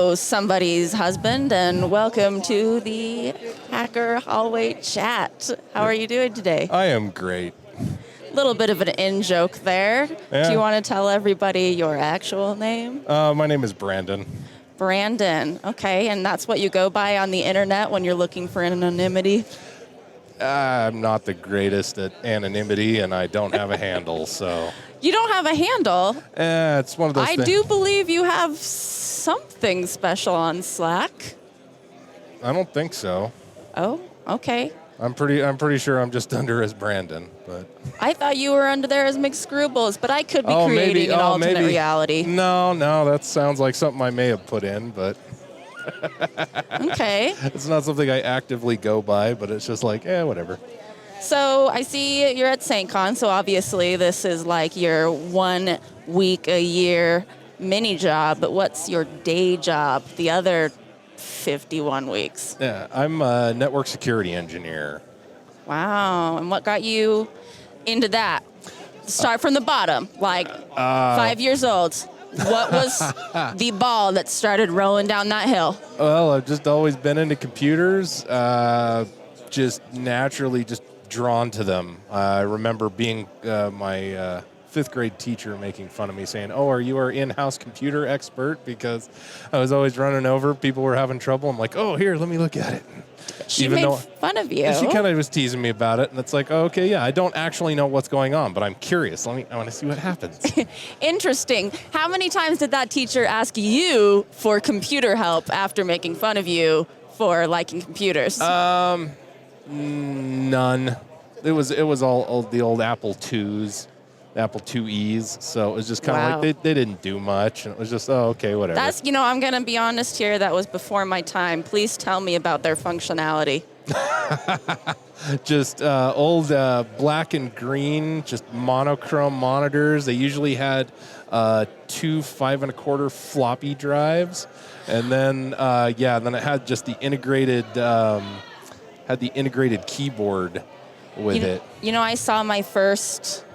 Hello, somebody's husband, and welcome to the Hacker Hallway Chat. How are you doing today? I am great. Little bit of an in-joke there. Yeah. Do you want to tell everybody your actual name? My name is Brandon. Brandon. Okay, and that's what you go by on the internet when you're looking for anonymity? I'm not the greatest at anonymity, and I don't have a handle, so... You don't have a handle? It's one of those I things. do believe you have something special on Slack. I don't think so. Oh, okay. I'm pretty sure I'm just under as Brandon, but... I thought you were under there as McScrubbles, but I could be Oh, creating maybe. an Oh, alternate maybe. reality. No, that sounds like something I may have put in, but... Okay. It's not something I actively go by, but it's just like, whatever. So I see you're at SAINTCON, so obviously this is like your 1 week a year mini job, but what's your day job the other 51 weeks? Yeah, I'm a network security engineer. Wow, and what got you into that? Start from the bottom, like 5 years old. What was the ball that started rolling down that hill? Well, I've just always been into computers, just naturally just drawn to them. I remember being my fifth grade teacher making fun of me saying, "Oh, are you our in-house computer expert?" Because I was always running over. People were having trouble. I'm like, "Oh, here, let me look at it." She made fun of you. She kind of was teasing me about it, and it's like, oh, okay, yeah, I don't actually know what's going on, but I'm curious. I want to see what happens. Interesting. How many times did that teacher ask you for computer help after making fun of you for liking computers? None. It was all the old Apple IIs, Apple IIes. So it was just kind of Wow. like they didn't do much, and it was just okay, whatever. That's, I'm going to be honest here, that was before my time. Please tell me about their functionality. Just old black and green, just monochrome monitors. They usually had 2 5 1/4 floppy drives, and then then it had just the integrated keyboard with it. I saw my first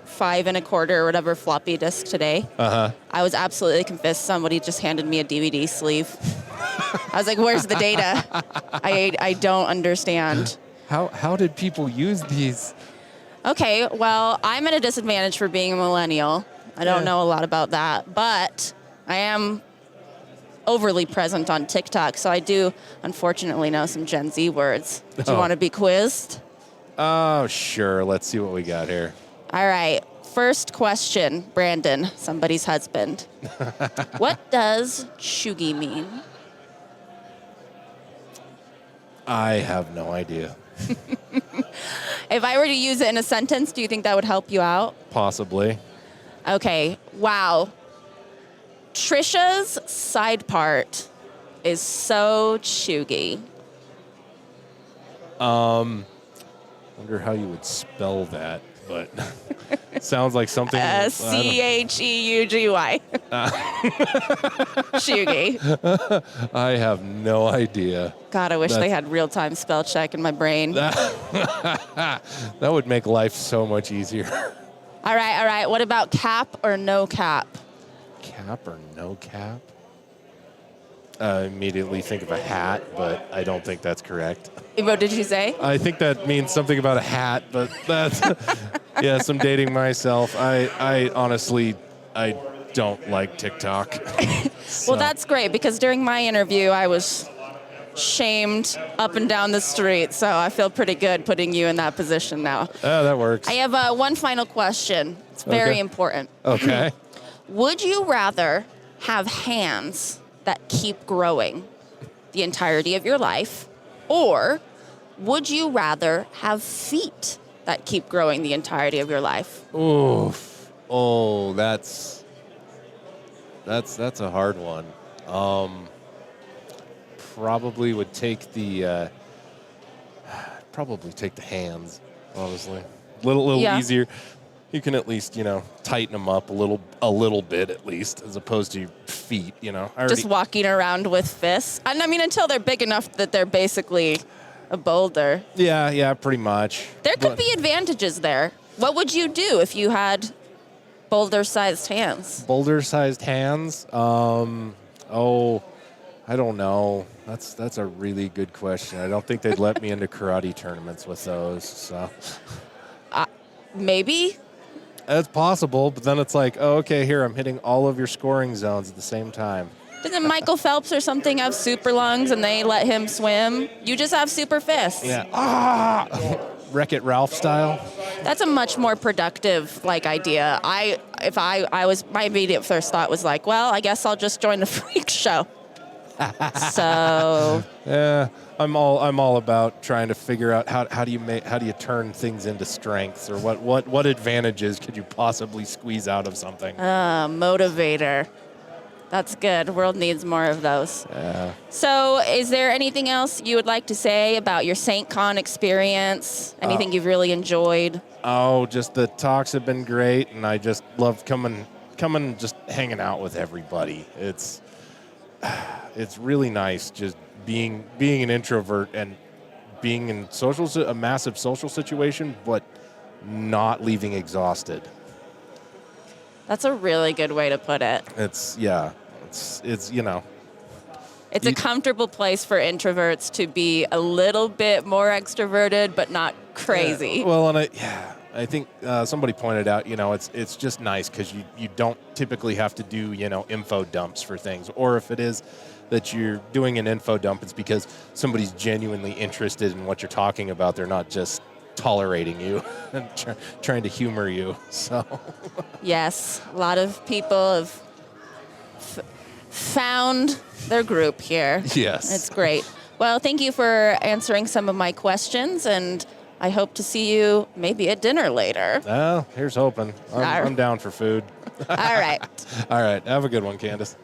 5 1/4 or whatever floppy disk today. I was absolutely convinced somebody just handed me a DVD sleeve. I was like, "Where's the data? I don't understand." How did people use these? Okay, well, I'm at a disadvantage for being a millennial. I don't know a lot about that, but I am overly present on TikTok, so I do unfortunately know some Gen Z words. Do you want to be quizzed? Oh, sure. Let's see what we got here. All right. First question, Brandon, somebody's husband. What does chuggy mean? I have no idea. If I were to use it in a sentence, do you think that would help you out? Possibly. Okay. Wow. Trisha's side part is so chuggy. Wonder how you would spell that, but sounds like something. CHEUGY. Chuggy. I have no idea. God, I wish they had real-time spell check in my brain. That would make life so much easier. All right. What about cap or no cap? Cap or no cap? I immediately think of a hat, but I don't think that's correct. What did you say? I think that means something about a hat, but that's, yes, I'm dating myself. I honestly, I don't like TikTok. Well, that's great, because during my interview, I was shamed up and down the street, so I feel pretty good putting you in that position now. Oh, that works. I have one final question. It's very important. Okay. Would you rather have hands that keep growing the entirety of your life, or would you rather have feet that keep growing the entirety of your life? Oof. Oh, that's a hard one. Probably would take the hands, honestly. Little easier. You can at least, tighten them up a little bit at least, as opposed to feet, Just walking around with fists? I mean, until they're big enough that they're basically a boulder. Yeah, pretty much. There could be advantages there. What would you do if you had boulder-sized hands? Boulder-sized hands? I don't know. That's a really good question. I don't think they'd let me into karate tournaments with those. So Maybe. that's possible, but then it's like, oh, okay, here I'm hitting all of your scoring zones at the same time. Doesn't Michael Phelps or something have super lungs and they let him swim? You just have super fists. Yeah. Wreck-It Ralph style. That's a much more productive idea. My immediate first thought was like, well, I guess I'll just join the freak show. So yeah, I'm all about trying to figure out how do you turn things into strengths, or what advantages could you possibly squeeze out of something. Motivator. That's good. The world needs more of those. Yeah. So is there anything else you would like to say about your SAINTCON experience? Anything you've really enjoyed? Oh, just the talks have been great, and I just love coming just hanging out with everybody. It's really nice just being an introvert and being in a massive social situation, but not leaving exhausted. That's a really good way to put it. It's It's a comfortable place for introverts to be a little bit more extroverted, but not crazy. Yeah. Well, and I think somebody pointed out, it's just nice because you don't typically have to do, info dumps for things. Or if it is that you're doing an info dump, it's because somebody's genuinely interested in what you're talking about. They're not just tolerating you and trying to humor you. So Yes, a lot of people have found their group here. Yes. It's great. Well, thank you for answering some of my questions, and I hope to see you maybe at dinner later. Well, here's hoping. I'm down for food. All right. All right. Have a good one, Candace.